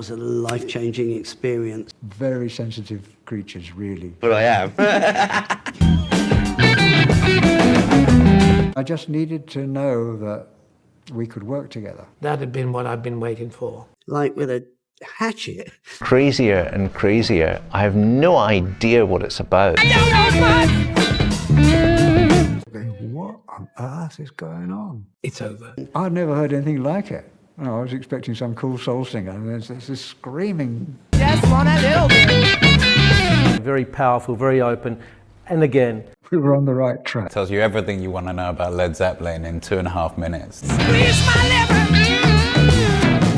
was a life-changing experience. Very sensitive creatures, really. But I am. I just needed to know that we could work together. That had been what I'd been waiting for. Like with a hatchet. Crazier and crazier. I have no idea what it's about. What on earth is going on? It's over. I'd never heard anything like it. I was expecting some cool soul singer, and there's this screaming. Just want a little bit. Very powerful, very open, and again, We were on the right track. Tells you everything you want to know about Led Zeppelin in 2.5 minutes. Squeeze my liver.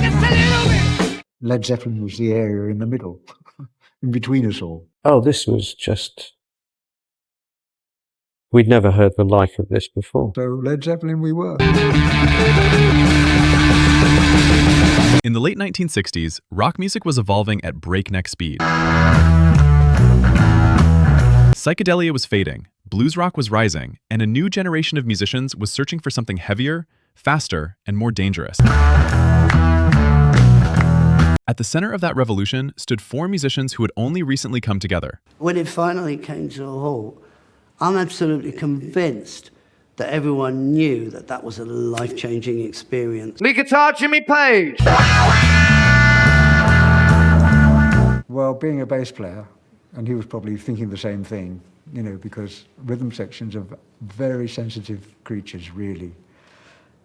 Just a little bit. Led Zeppelin was the area in the middle, in between us all. Oh, this was just... We'd never heard the like of this before. So Led Zeppelin we were. In the late 1960s, rock music was evolving at breakneck speed. Psychedelia was fading, blues rock was rising, and a new generation of musicians was searching for something heavier, faster, and more dangerous. At the center of that revolution stood 4 musicians who had only recently come together. When it finally came to a halt, I'm absolutely convinced that everyone knew that that was a life-changing experience. Lead guitar, Jimmy Page. Well, being a bass player, and he was probably thinking the same thing, you know, because rhythm sections are very sensitive creatures, really.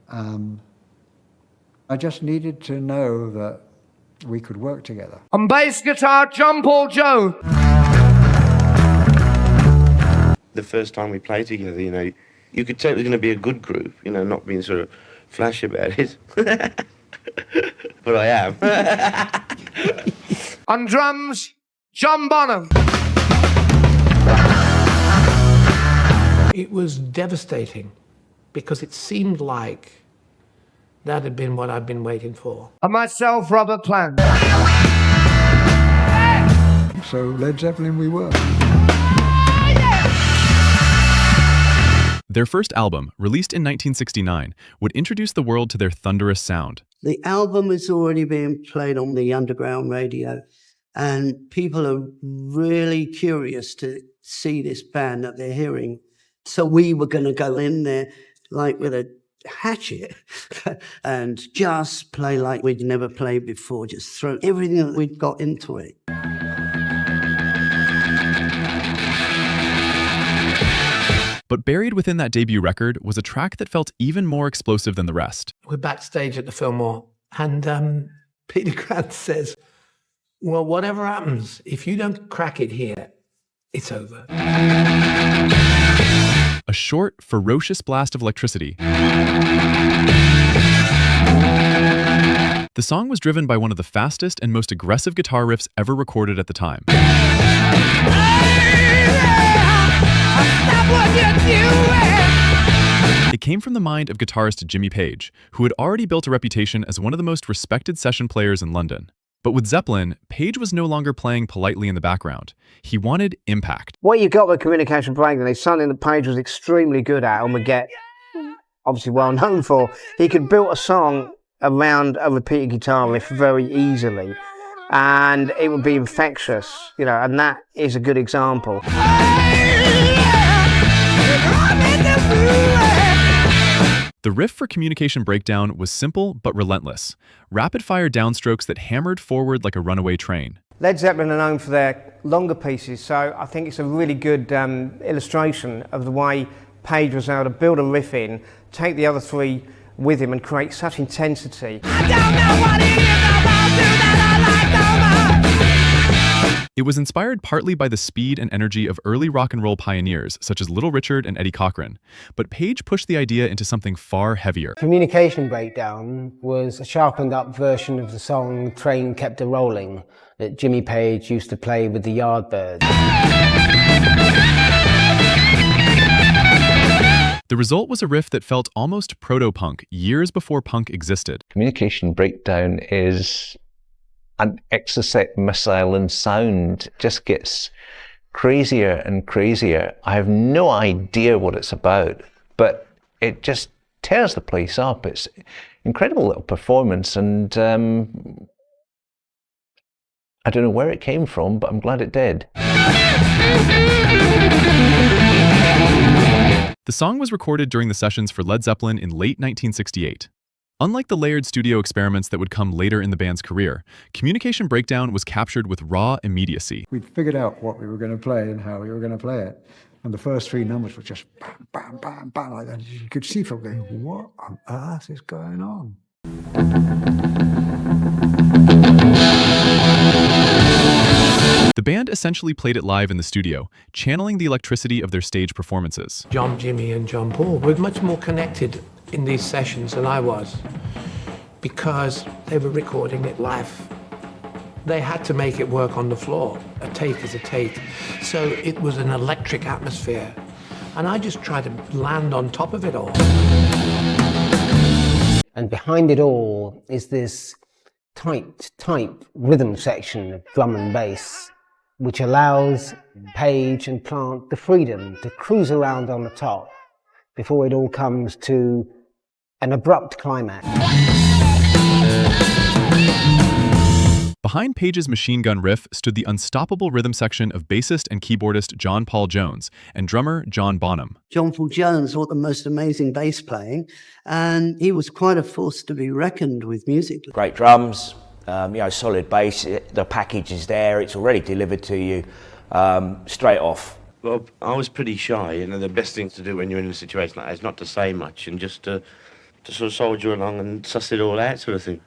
I just needed to know that we could work together. On bass guitar, John Paul Joe. The first time we played together, you know, you could tell it was going to be a good group, you know, not being sort of flash about it. But I am. On drums, John Bonham. It was devastating because it seemed like that had been what I'd been waiting for. And myself, Robert Plant. So Led Zeppelin we were. Their first album, released in 1969, would introduce the world to their thunderous sound. The album is already being played on the underground radio, and people are really curious to see this band that they're hearing. So we were going to go in there like with a hatchet and just play like we'd never played before, just throw everything that we'd got into it. But buried within that debut record was a track that felt even more explosive than the rest. We're backstage at the Fillmore, and Peter Grant says, well, whatever happens, if you don't crack it here, it's over. A short, ferocious blast of electricity. The song was driven by one of the fastest and most aggressive guitar riffs ever recorded at the time. It came from the mind of guitarist Jimmy Page, who had already built a reputation as one of the most respected session players in London. But with Zeppelin, Page was no longer playing politely in the background. He wanted impact. What you got with Communication Breakdown is something that Page was extremely good at and would get, obviously well known for. He could build a song around a repeated guitar riff very easily, and it would be infectious, you know, and that is a good example. The riff for Communication Breakdown was simple but relentless, rapid-fire downstrokes that hammered forward like a runaway train. Led Zeppelin are known for their longer pieces, so I think it's a really good illustration of the way Page was able to build a riff in, take the other 3 with him and create such intensity. I don't know what it is about you that I like so much. It was inspired partly by the speed and energy of early rock and roll pioneers such as Little Richard and Eddie Cochran, but Page pushed the idea into something far heavier. Communication Breakdown was a sharpened up version of the song Train Kept a Rolling that Jimmy Page used to play with the Yardbirds. The result was a riff that felt almost proto-punk, years before punk existed. Communication Breakdown is an exocet missile in sound. It just gets crazier and crazier. I have no idea what it's about, but it just tears the place up. It's an incredible little performance, and I don't know where it came from, but I'm glad it did. The song was recorded during the sessions for Led Zeppelin in late 1968. Unlike the layered studio experiments that would come later in the band's career, Communication Breakdown was captured with raw immediacy. We'd figured out what we were going to play and how we were going to play it. And the first three numbers were just bam, bam, bam, bam, like that. You could see people going, what on earth is going on? The band essentially played it live in the studio, channeling the electricity of their stage performances. John, Jimmy, and John Paul were much more connected in these sessions than I was, because they were recording it live. They had to make it work on the floor. A take is a take. So it was an electric atmosphere. And I just tried to land on top of it all. And behind it all is this tight rhythm section of drum and bass, which allows Page and Plant the freedom to cruise around on the top before it all comes to an abrupt climax. Behind Page's machine gun riff stood the unstoppable rhythm section of bassist and keyboardist John Paul Jones and drummer John Bonham. John Paul Jones wrought the most amazing bass playing, and he was quite a force to be reckoned with musically. Great drums, solid bass, the package is there, it's already delivered to you straight off. Well, I was pretty shy, the best thing to do when you're in a situation like that is not to say much and just to sort of soldier along and suss it all out, sort of thing.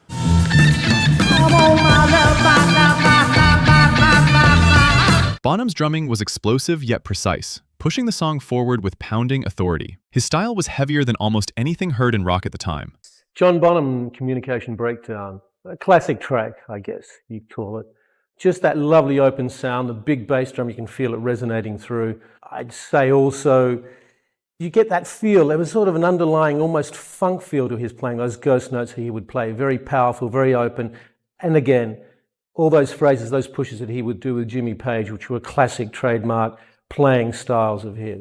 Bonham's drumming was explosive yet precise, pushing the song forward with pounding authority. His style was heavier than almost anything heard in rock at the time. John Bonham, Communication Breakdown, a classic track, I guess you'd call it. Just that lovely open sound, the big bass drum, you can feel it resonating through. I'd say also, you get that feel, there was sort of an underlying almost funk feel to his playing, those ghost notes he would play, very powerful, very open. And again, all those phrases, those pushes that he would do with Jimmy Page, which were classic trademark playing styles of his.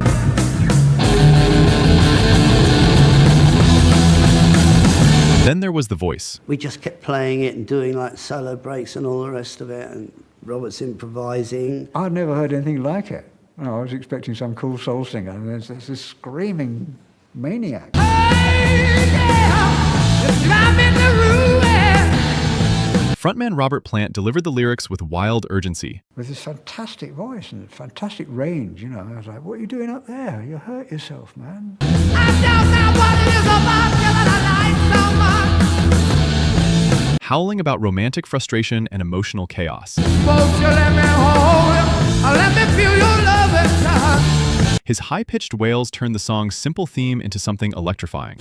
Then there was the voice. We just kept playing it and doing like solo breaks and all the rest of it, and Robert's improvising. I'd never heard anything like it. I was expecting some cool soul singer, and there's this screaming maniac. Frontman Robert Plant delivered the lyrics with wild urgency. With this fantastic voice and fantastic range, I was like, what are you doing up there? You hurt yourself, man. Howling about romantic frustration and emotional chaos. His high-pitched wails turned the song's simple theme into something electrifying.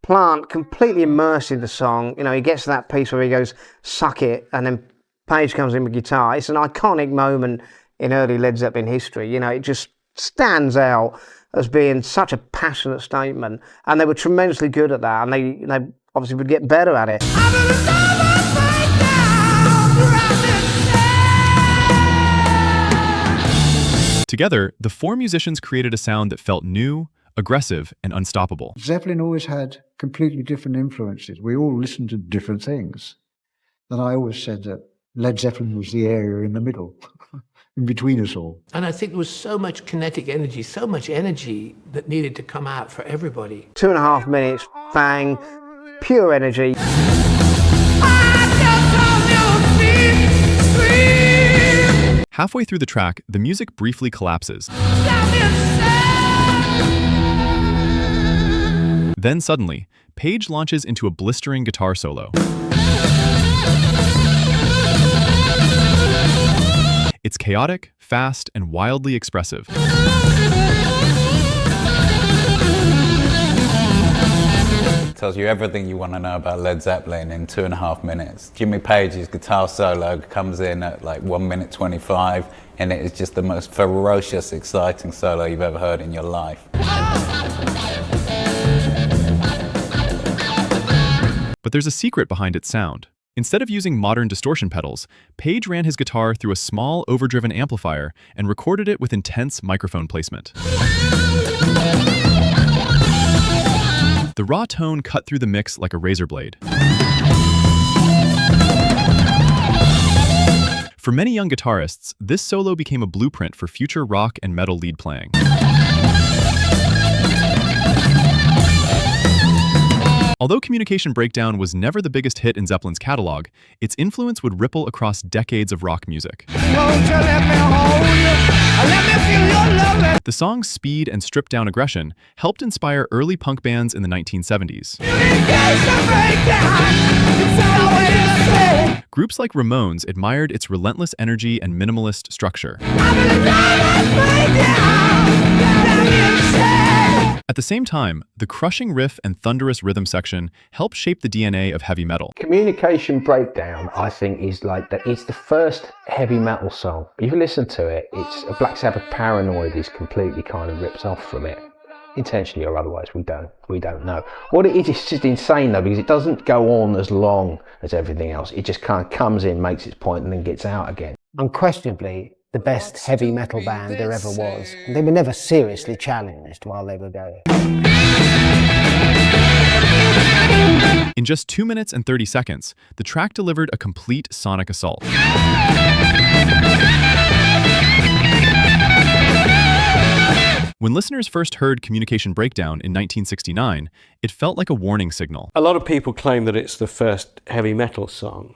Plant completely immersed in the song. He gets to that piece where he goes, suck it, and then Page comes in with guitar. It's an iconic moment in early Led Zeppelin history. It just stands out as being such a passionate statement, and they were tremendously good at that, and they obviously would get better at it. Together, the four musicians created a sound that felt new, aggressive, and unstoppable. Zeppelin always had completely different influences. We all listened to different things. And I always said that Led Zeppelin was the area in the middle, in between us all. And I think there was so much kinetic energy, so much energy that needed to come out for everybody. 2.5 minutes, bang, pure energy. Halfway through the track, the music briefly collapses. Then suddenly, Page launches into a blistering guitar solo. It's chaotic, fast, and wildly expressive. Tells you everything you want to know about Led Zeppelin in 2.5 minutes. Jimmy Page's guitar solo comes in at like 1 minute 25, and it is just the most ferocious, exciting solo you've ever heard in your life. But there's a secret behind its sound. Instead of using modern distortion pedals, Page ran his guitar through a small overdriven amplifier and recorded it with intense microphone placement. The raw tone cut through the mix like a razor blade. For many young guitarists, this solo became a blueprint for future rock and metal lead playing. Although Communication Breakdown was never the biggest hit in Zeppelin's catalog, its influence would ripple across decades of rock music. The song's speed and stripped-down aggression helped inspire early punk bands in the 1970s. Groups like Ramones admired its relentless energy and minimalist structure. At the same time, the crushing riff and thunderous rhythm section helped shape the DNA of heavy metal. Communication Breakdown, I think, is like it's the first heavy metal song. If you listen to it, it's a Black Sabbath Paranoid is completely kind of ripped off from it. Intentionally or otherwise, we don't know. What it is, it's just insane though, because it doesn't go on as long as everything else. It just kind of comes in, makes its point, and then gets out again. Unquestionably, the best heavy metal band there ever was. They were never seriously challenged while they were going. In just 2 minutes and 30 seconds, the track delivered a complete sonic assault. When listeners first heard Communication Breakdown in 1969, it felt like a warning signal. A lot of people claim that it's the first heavy metal song.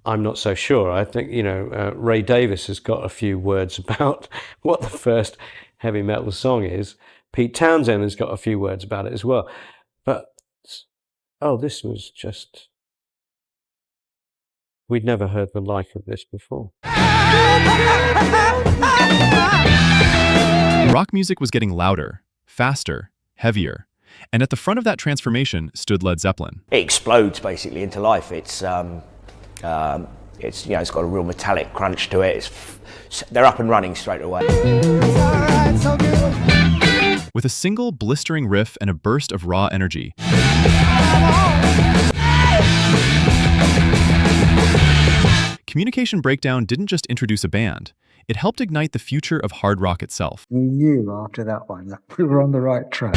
I'm not so sure. I think, Ray Davies has got a few words about what the first heavy metal song is. Pete Townsend has got a few words about it as well. But, this was just... We'd never heard the like of this before. Rock music was getting louder, faster, heavier. And at the front of that transformation stood Led Zeppelin. It explodes basically into life. It's got a real metallic crunch to it. They're up and running straight away. With a single blistering riff and a burst of raw energy, Communication Breakdown didn't just introduce a band, it helped ignite the future of hard rock itself. We knew after that one that we were on the right track.